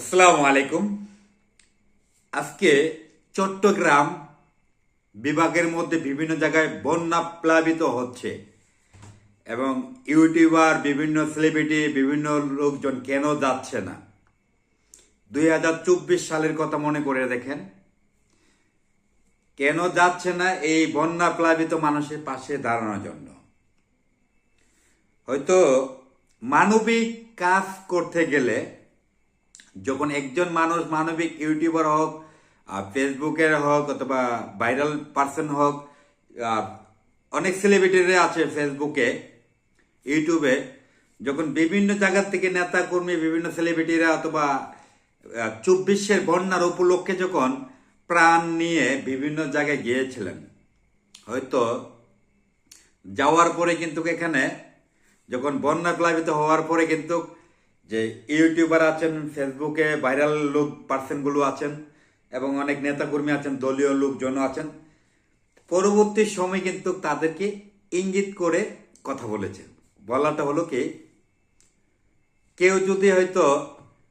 আসসালামু আলাইকুম। আজকে চট্টগ্রাম বিভাগের মধ্যে বিভিন্ন জায়গায় বন্যা প্লাবিত হচ্ছে এবং ইউটিউবার, বিভিন্ন সেলিব্রিটি, বিভিন্ন লোকজন কেন যাচ্ছে না? 2024 সালের কথা মনে করে দেখেন, কেন যাচ্ছে না এই বন্যা প্লাবিত মানুষের পাশে দাঁড়ানোর জন্য? হয়তো মানবিক কাজ করতে গেলে যখন একজন মানুষ মানবিক ইউটিউবার হোক, ফেসবুকের হোক অথবা ভাইরাল পার্সন হোক, অনেক সেলিব্রিটিরা আছে ফেসবুকে, ইউটিউবে, যখন বিভিন্ন জায়গা থেকে নেতা কর্মী, বিভিন্ন সেলিব্রিটিরা অথবা 24-এর বন্যার উপলক্ষে যখন প্রাণ নিয়ে বিভিন্ন জায়গায় গিয়েছিলেন, হয়তো যাওয়ার পরে কিন্তু এখানে যখন বন্যা প্লাবিত হওয়ার পরে কিন্তু যে ইউটিউবার আছেন, ফেসবুকে ভাইরাল লোক পার্সনগুলো আছেন এবং অনেক নেতাকর্মী আছেন, দলীয় লোকজন আছেন, পরবর্তী সময় কিন্তু তাদেরকে ইঙ্গিত করে কথা বলেছে। বলাটা হলো কি, কেউ যদি হয়তো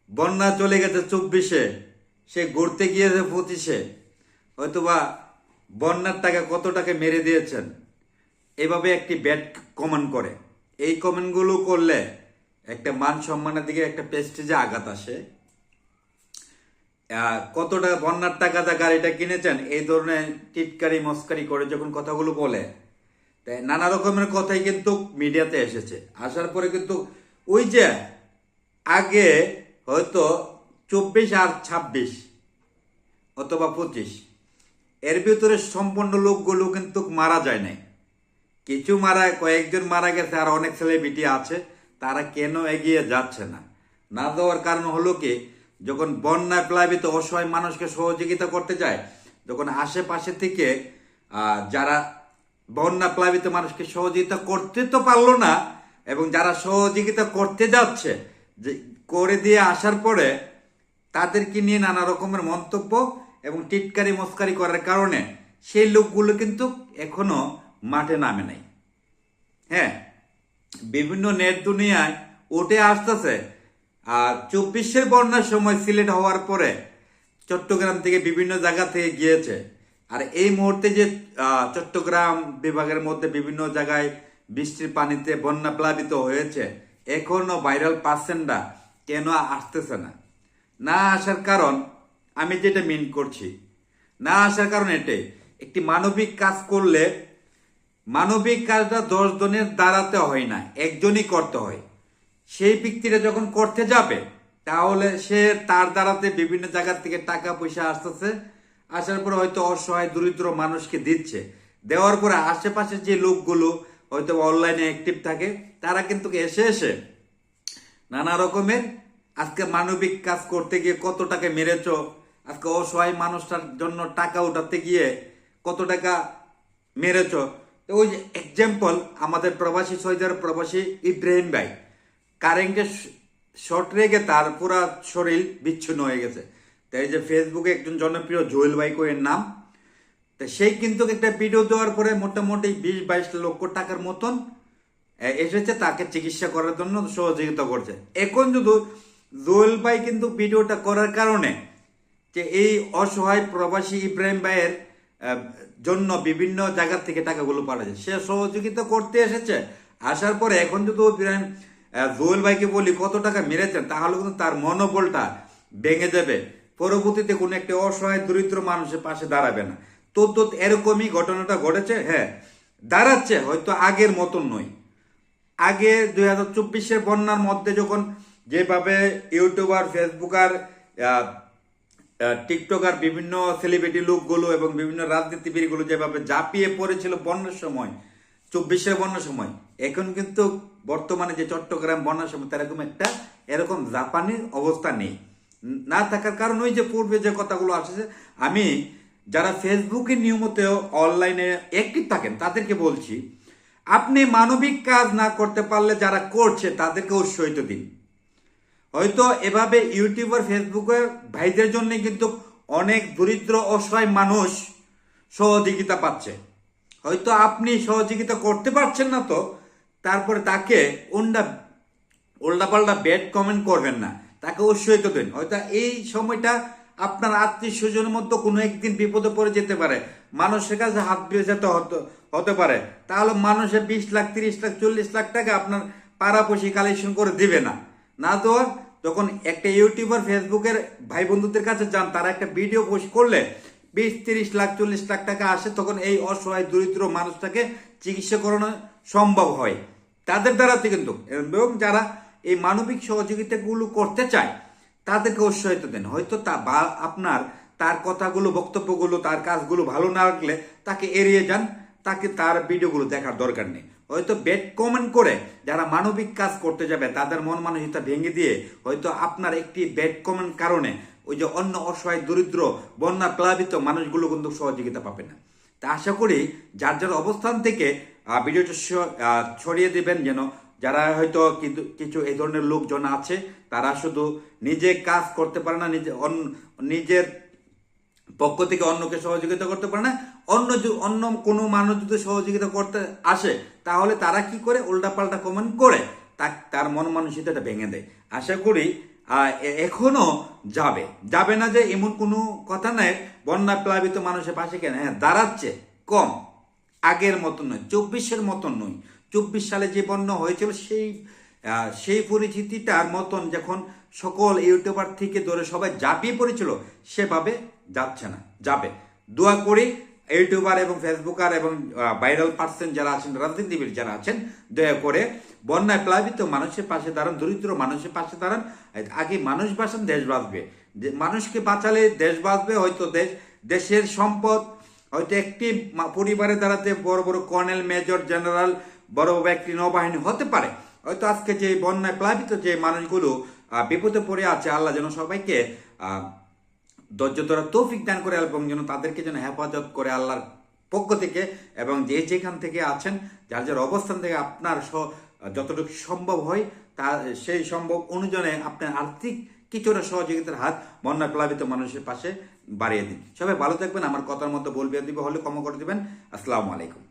বন্যা চলে গেছে 24-এ, সে ঘুরতে গিয়েছে 25-এ, হয়তোবা বন্যার টাকা কত টাকা মেরে দিয়েছেন, এভাবে একটি ব্যাড কমেন্ট করে। এই কমেন্টগুলো করলে একটা মান সম্মানের দিকে, একটা প্রেস্টিজে আঘাত আসে। কত টাকা বন্যার টাকা দা গাড়িটা কিনেছেন, এই ধরনের টিটকারি মস্কারি করে যখন কথাগুলো বলে, তাই নানা রকমের কথাই কিন্তু মিডিয়াতে এসেছে। আসার পরে কিন্তু ওই যে আগে হয়তো 24 আর 26 অথবা 25, এর ভিতরে সম্পূর্ণ লোকগুলো কিন্তু মারা যায় নাই। কিছু কয়েকজন মারা গেছে, আর অনেক সেলিব্রিটি আছে, তারা কেন এগিয়ে যাচ্ছে না? না দেওয়ার কারণ হলো কি, যখন বন্যায় প্লাবিত অসহায় মানুষকে সহযোগিতা করতে যায়, যখন আশেপাশে থেকে যারা বন্যা প্লাবিত মানুষকে সহযোগিতা করতে তো পারলো না, এবং যারা সহযোগিতা করতে যাচ্ছে, যে করে দিয়ে আসার পরে তাদেরকে নিয়ে নানা রকমের মন্তব্য এবং টিটকারি মস্কারি করার কারণে সেই লোকগুলো কিন্তু এখনো মাঠে নামে নাই। হ্যাঁ, বিভিন্ন নেট দুনিয়ায় উঠে আসতেছে। আর 24-এর বন্যার সময় সিলেট হওয়ার পরে চট্টগ্রাম থেকে বিভিন্ন জায়গা থেকে গিয়েছে। আর এই মুহূর্তে যে চট্টগ্রাম বিভাগের মধ্যে বিভিন্ন জায়গায় বৃষ্টির পানিতে বন্যা প্লাবিত হয়েছে, এখনো ভাইরাল পার্সনরা কেন আসতেছে না? না আসার কারণ, আমি যেটা মিন করছি, না আসার কারণ এটাই, একটি মানবিক কাজ করলে মানবিক কাজটা 10 জনের দাঁড়াতে হয় না, একজনই করতে হয়। সেই ব্যক্তিটা যখন করতে যাবে, তাহলে সে তার দ্বারাতে বিভিন্ন জায়গা থেকে টাকা পয়সা আসতেছে, আসার পরে হয়তো অসহায় দরিদ্র মানুষকে দিচ্ছে। দেওয়ার পরে আশেপাশে যে লোকগুলো হয়তো অনলাইনে অ্যাক্টিভ থাকে, তারা কিন্তু এসে এসে নানা রকমের, আজকে মানবিক কাজ করতে গিয়ে কত টাকা মেরেছ, আজকে অসহায় মানুষটার জন্য টাকা উঠাতে গিয়ে কত টাকা মেরেছ। ওই যে এক্সাম্পল, আমাদের প্রবাসী সৈদার প্রবাসী ইব্রাহিম ভাই, কারেন্টের শর্ট রেগে তার পুরা শরীর বিচ্ছিন্ন হয়ে গেছে। তাই যে ফেসবুকে একজন জনপ্রিয় জুয়েল ভাই কোয়ের নাম, তা সেই কিন্তু একটা ভিডিও দেওয়ার পরে মোটামুটি 20-22 লক্ষ টাকার মতন এসেছে, তাকে চিকিৎসা করার জন্য সহযোগিতা করছে। এখন যদি জুয়েল ভাই কিন্তু ভিডিওটা করার কারণে যে এই অসহায় প্রবাসী ইব্রাহিম ভাইয়ের জন্য বিভিন্ন জায়গা থেকে টাকাগুলো পাঠাচ্ছে, সে সহযোগিতা করতে এসেছে। আসার পরে এখন যদি জুয়েল ভাইকে বলি কত টাকা মেরেছেন, তাহলে কিন্তু তার মনোবলটা ভেঙে যাবে, পরবর্তীতে কোনো একটা অসহায় দরিদ্র মানুষের পাশে দাঁড়াবে না। তো এরকমই ঘটনাটা ঘটেছে। হ্যাঁ, দাঁড়াচ্ছে, হয়তো আগের মতন নয়। আগে 2024-এর বন্যার মধ্যে যখন যেভাবে ইউটিউবার, ফেসবুকার, টিকটকার, বিভিন্ন সেলিব্রিটি লোকগুলো এবং বিভিন্ন রাজনীতিবিদগুলো যেভাবে ঝাঁপিয়ে পড়েছিল বন্যার সময়, 24-এর বন্যার সময়, এখন কিন্তু বর্তমানে যে চট্টগ্রাম বন্যার সময় এরকম জাপানি অবস্থা নেই। না থাকার কারণ ওই যে পূর্বে যে কথাগুলো আসছে, আমি যারা ফেসবুকে নিয়মিত অনলাইনে অ্যাক্টিভ থাকেন তাদেরকে বলছি, আপনি মানবিক কাজ না করতে পারলে যারা করছে তাদেরকে উৎসাহিত দিন। হয়তো এভাবে ইউটিউবার, ফেসবুকের ভাইদের জন্য কিন্তু অনেক দরিদ্র অসহায় মানুষ সহযোগিতা পাচ্ছে। হয়তো আপনি সহযোগিতা করতে পারছেন না, তো তারপরে তাকে উল্টাপাল্টা ব্যাড কমেন্ট করবেন না। তাকে উৎসাহিত দিন। হয়তো এই সময়টা আপনার আত্মীয় স্বজনের মধ্যে কোনো একদিন বিপদে পড়ে যেতে পারে, মানুষের কাছে হাত দিয়ে যেতে হতে পারে, তাহলে মানুষের 20 লাখ 30 লাখ 40 লাখ টাকা আপনার পাড়াপড়শি কালেকশন করে দিবে না। না তো যখন একটা ইউটিউবার ফেসবুকের ভাই বন্ধুদের কাছে যান, তারা একটা ভিডিও পোস্ট করলে 20 30 লাখ 40 লাখ টাকা আসে, তখন এই অসহায় দরিদ্র মানুষটাকে চিকিৎসা করানো সম্ভব হয় তাদের দ্বারাতে কিন্তু। এবং যারা এই মানবিক সহযোগিতাগুলো করতে চায় তাদেরকে উৎসাহিত দেন। হয়তো তা বা আপনার তার কথাগুলো বক্তব্যগুলো তার কাজগুলো ভালো না লাগলে তাকে এড়িয়ে যান, তাকে তার ভিডিওগুলো দেখার দরকার নেই। হয়তো ব্যাড কমেন্ট করে যারা মানবিক কাজ করতে যাবে তাদের মন মানসিকতা ভেঙে দিয়ে হয়তো আপনার একটি ব্যাড কমেন্ট কারণে ওই যে অন্য অসহায় দরিদ্র বন্যা প্লাবিত মানুষগুলো কিন্তু সহযোগিতা পাবে না। তা আশা করি যার যার অবস্থান থেকে ভিডিওটা ছড়িয়ে দিবেন, যেন যারা হয়তো কিছু এই ধরনের লোকজন আছে তারা শুধু নিজে কাজ করতে পারে না, নিজের পক্ষ থেকে অন্যকে সহযোগিতা করতে পারে না, অন্য কোনো মানুষ যদি সহযোগিতা করতে আসে তাহলে তারা কি করে উল্টাপাল্টা কমেন্ট করে তার মন মানসিকতাটা ভেঙে দেয়। আশা করি এখনো যাবে না যে এমন কোনো কথা নাই। বন্যা প্লাবিত মানুষের পাশে কেন, হ্যাঁ দাঁড়াচ্ছে, কম, আগের মতন নয়, 24-এর মতন নয়। 24 সালে যে বন্যা হয়েছিল সেই পরিচিতিটার মতন যখন সকল ইউটিউবার থেকে ধরে সবাই ঝাঁপিয়ে পড়েছিল সেভাবে যাচ্ছে না, যাবে। দোয়া করি ইউটিউবার এবং ফেসবুকার এবং ভাইরাল পার্সন যারা আছেন, রাজনীতিবিদ যারা আছেন, দয়া করে বন্যায় প্লাবিত মানুষের পাশে দাঁড়ান, দরিদ্র মানুষের পাশে দাঁড়ান। আগে মানুষ বাঁচান, দেশ বাঁচবে। মানুষকে বাঁচালে দেশ বাঁচবে। হয়তো দেশের সম্পদ হয়তো একটি পরিবারের দ্বারাতে বড় বড় কর্নেল মেজর জেনারেল বড় ব্যক্তি নৌবাহিনী হতে পারে। হয়তো আজকে যে বন্যায় প্লাবিত যে মানুষগুলো বিপদে পড়ে আছে, আল্লাহ যেন সবাইকে ধৈর্য ধরা তৌফিক দান করে এবং যেন তাদেরকে যেন হেফাজত করে আল্লাহর পক্ষ থেকে, এবং যেখান থেকে আছেন যার যার অবস্থান থেকে আপনার যতটুকু সম্ভব হয় তা সেই সম্ভব অনুযায়ী আপনার আর্থিক কিছুটা সহযোগিতার হাত বন্যা প্লাবিত মানুষের পাশে বাড়িয়ে দিন। সবাই ভালো থাকবেন। আমার কথার মধ্যে বলবে দিবে হলে ক্ষমা করে দিবেন। আসসালামু আলাইকুম।